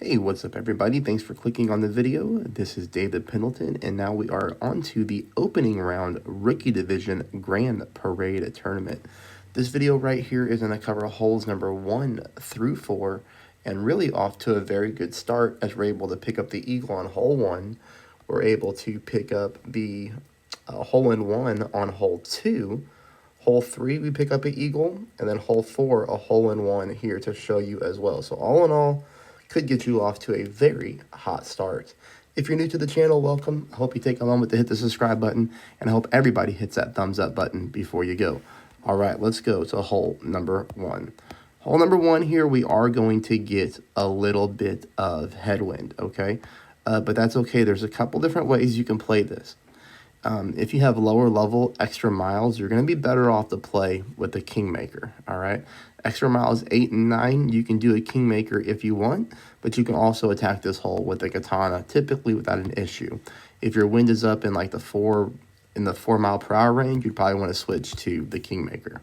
Hey, what's up everybody? Thanks for clicking on the video. This is David Pendleton, and now we are on to the opening round Rookie Division Grand Parade Tournament. This video right here is going to cover holes number 1 through 4, and really off to a very good start as we're able to pick up the eagle on hole 1. We're able to pick up the hole-in-one on hole 2. Hole 3, we pick up an eagle, and then hole 4, a hole-in-one here to show you as well. So all in all, could get you off to a very hot start. If you're new to the channel, welcome. I hope you take a moment to hit the subscribe button, and I hope everybody hits that thumbs up button before you go. All right, let's go to hole number 1. Hole number 1 here, we are going to get a little bit of headwind, okay? But that's okay. There's a couple different ways you can play this. If you have lower level extra miles, you're going to be better off to play with the Kingmaker, all right? Extra miles 8 and 9, you can do a Kingmaker if you want, but you can also attack this hole with the Katana, typically without an issue. If your wind is up in like the 4 mile per hour range, you'd probably want to switch to the Kingmaker.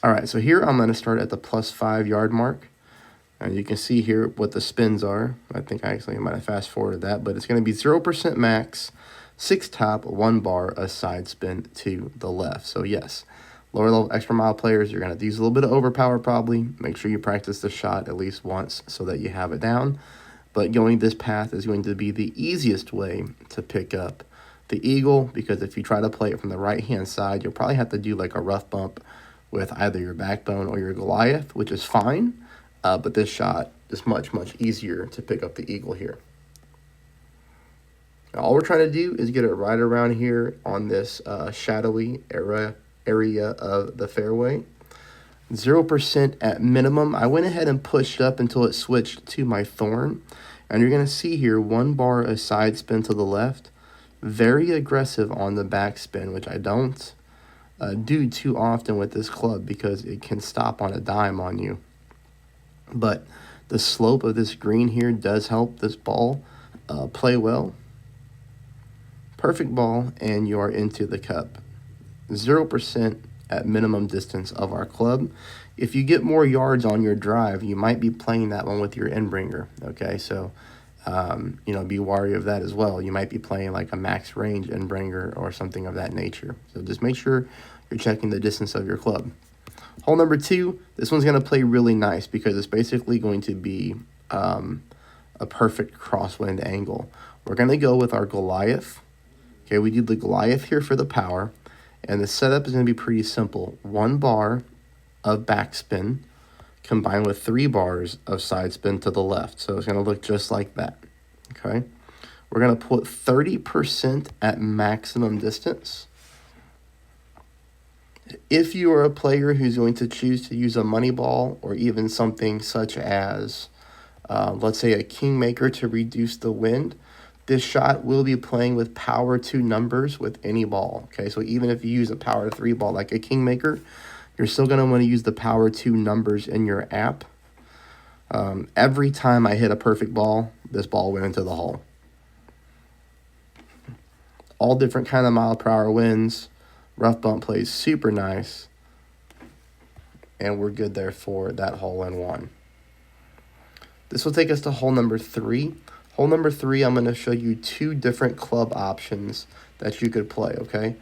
All right, so here I'm going to start at the +5 yard mark. And you can see here what the spins are. I think I actually might have fast forwarded that, but it's going to be 0% max, 6 top, 1 bar, a side spin to the left. So yes, lower level extra mile players, you're going to have to use a little bit of overpower probably. Make sure you practice the shot at least once so that you have it down. But going this path is going to be the easiest way to pick up the eagle, because if you try to play it from the right-hand side, you'll probably have to do like a rough bump with either your backbone or your Goliath, which is fine. But this shot is much, much easier to pick up the eagle here. Now, all we're trying to do is get it right around here on this shadowy area of the fairway. 0% at minimum. I went ahead and pushed up until it switched to my thorn. And you're going to see here 1 bar, a side spin to the left. Very aggressive on the backspin, which I don't do too often with this club because it can stop on a dime on you. But the slope of this green here does help this ball play well. Perfect ball, and you are into the cup. 0% at minimum distance of our club. If you get more yards on your drive, you might be playing that one with your end-bringer, okay? So, be wary of that as well. You might be playing like a max range end-bringer or something of that nature. So just make sure you're checking the distance of your club. Hole number 2, this one's going to play really nice because it's basically going to be a perfect crosswind angle. We're going to go with our Goliath. Okay, we do the Goliath here for the power, and the setup is going to be pretty simple. 1 bar of backspin combined with 3 bars of side spin to the left. So it's going to look just like that. Okay, we're going to put 30% at maximum distance. If you are a player who's going to choose to use a money ball or even something such as, let's say, a Kingmaker to reduce the wind, this shot will be playing with power 2 numbers with any ball. Okay, so even if you use a power 3 ball like a Kingmaker, you're still going to want to use the power 2 numbers in your app. Every time I hit a perfect ball, this ball went into the hole. All different kind of mile per hour winds. Rough bump plays super nice, and we're good there for that hole-in-one. This will take us to hole number 3. Hole number 3, I'm going to show you 2 different club options that you could play, okay?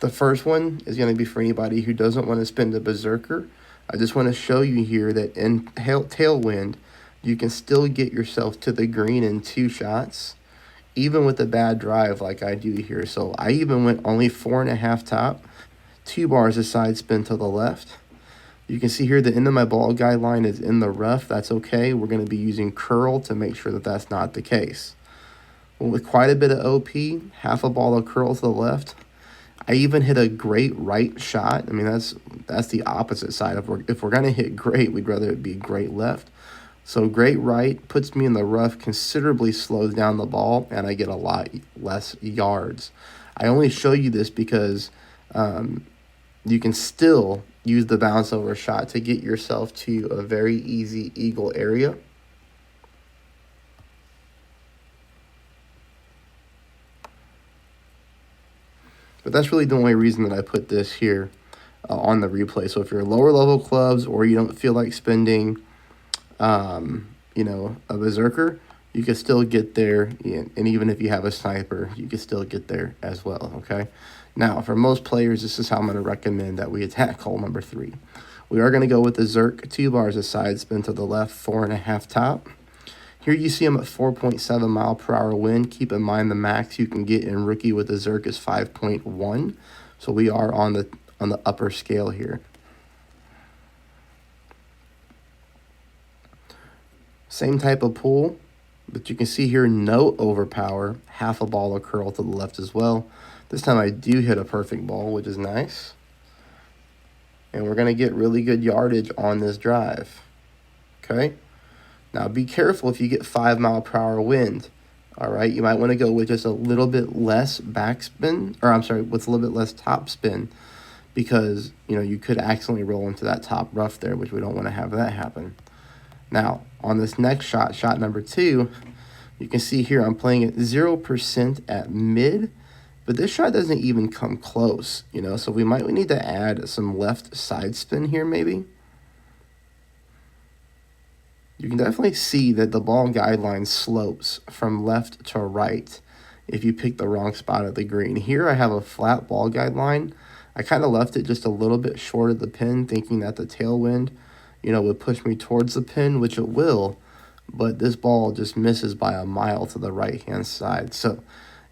The first one is going to be for anybody who doesn't want to spin the Berserker. I just want to show you here that in tailwind, you can still get yourself to the green in 2 shots, even with a bad drive like I do here. So I even went only 4.5 top, 2 bars of side spin to the left. You can see here the end of my ball guideline is in the rough. That's okay. We're going to be using curl to make sure that that's not the case. With quite a bit of OP, half a ball of curl to the left. I even hit a great right shot. I mean, that's the opposite side. If we're going to hit great, we'd rather it be great left. So great right puts me in the rough, considerably slows down the ball, and I get a lot less yards. I only show you this because you can still use the bounce over shot to get yourself to a very easy eagle area. But that's really the only reason that I put this here on the replay. So if you're lower level clubs or you don't feel like spending you know, a berserker, you can still get there, and even if you have a sniper, you can still get there as well, okay? Now, for most players, this is how I'm going to recommend that we attack hole number 3. We are going to go with the Zerk, 2 bars of side spin to the left, 4.5 top. Here you see them at 4.7 mile per hour wind. Keep in mind the max you can get in rookie with the Zerk is 5.1. So we are on the upper scale here. Same type of pull, but you can see here no overpower, half a ball of curl to the left as well. This time I do hit a perfect ball, which is nice. And we're going to get really good yardage on this drive. Okay? Now be careful if you get 5 mile per hour wind. All right, you might want to go with just a little bit less backspin, or I'm sorry, with a little bit less top spin, because you know you could accidentally roll into that top rough there, which we don't want to have that happen. Now on this next shot, shot number 2, you can see here I'm playing at 0% at mid, but this shot doesn't even come close, you know, so we need to add some left side spin here maybe. You can definitely see that the ball guideline slopes from left to right if you pick the wrong spot of the green. Here I have a flat ball guideline. I kind of left it just a little bit short of the pin, thinking that the tailwind, you know, would push me towards the pin, which it will, but this ball just misses by a mile to the right-hand side. So,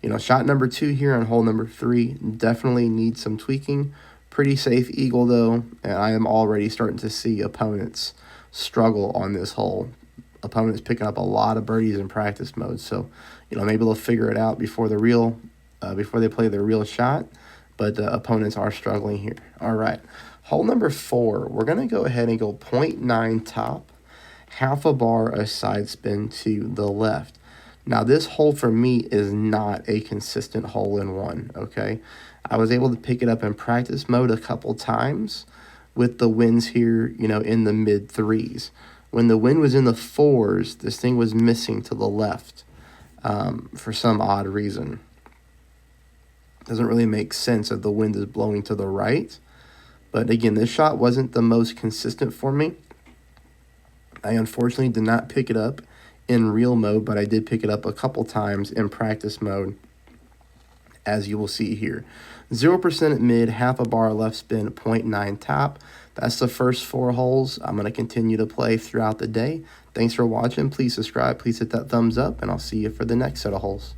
you know, shot number 2 here on hole number 3 definitely needs some tweaking. Pretty safe eagle though, and I am already starting to see opponents struggle on this hole. Opponents picking up a lot of birdies in practice mode, so you know maybe they'll figure it out before they play their real shot, but the opponents are struggling here. All right, hole number 4, we're going to go ahead and go 0.9 top, half a bar a side spin to the left. Now this hole for me is not a consistent hole in one, okay? I was able to pick it up in practice mode a couple times with the winds here, you know, in the mid 3s. When the wind was in the 4s, this thing was missing to the left for some odd reason. Doesn't really make sense if the wind is blowing to the right. But again, this shot wasn't the most consistent for me. I unfortunately did not pick it up in real mode, but I did pick it up a couple times in practice mode, as you will see here. 0% at mid, half a bar left spin, 0.9 top. That's the first 4 holes. I'm going to continue to play throughout the day. Thanks for watching. Please subscribe. Please hit that thumbs up, and I'll see you for the next set of holes.